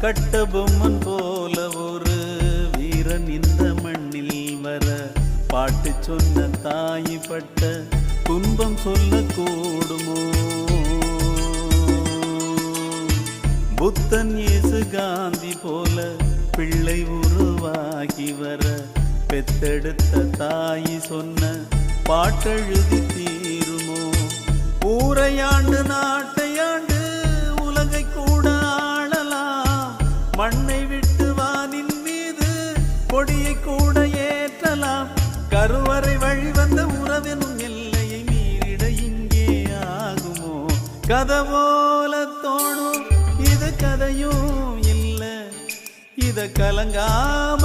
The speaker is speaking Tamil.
கட்டபொம்மன் போல ஒரு வீரன் இந்த மண்ணில் வர பாட்டு சொன்ன தாய் பட்ட துன்பம் சொல்லக்கூடுமோ? புத்தன் இயேசு காந்தி போல பிள்ளை உருவாகி வர பெத்தெடுத்த தாய் சொன்ன பாட்டெழுதி தீருமோ? ஊரையாண்டு நாட்டையாண்டு உலகை கூட ஆளலாம், மண்ணை விட்டு வானின் மீது கொடியை கூட ஏற்றலாம். கருவறை வழிவந்த உறவெனும் எல்லையை மீறிட இங்கே ஆகுமோ? கதை போல தோணும் இது கதையும் இல்ல, இத கலங்காம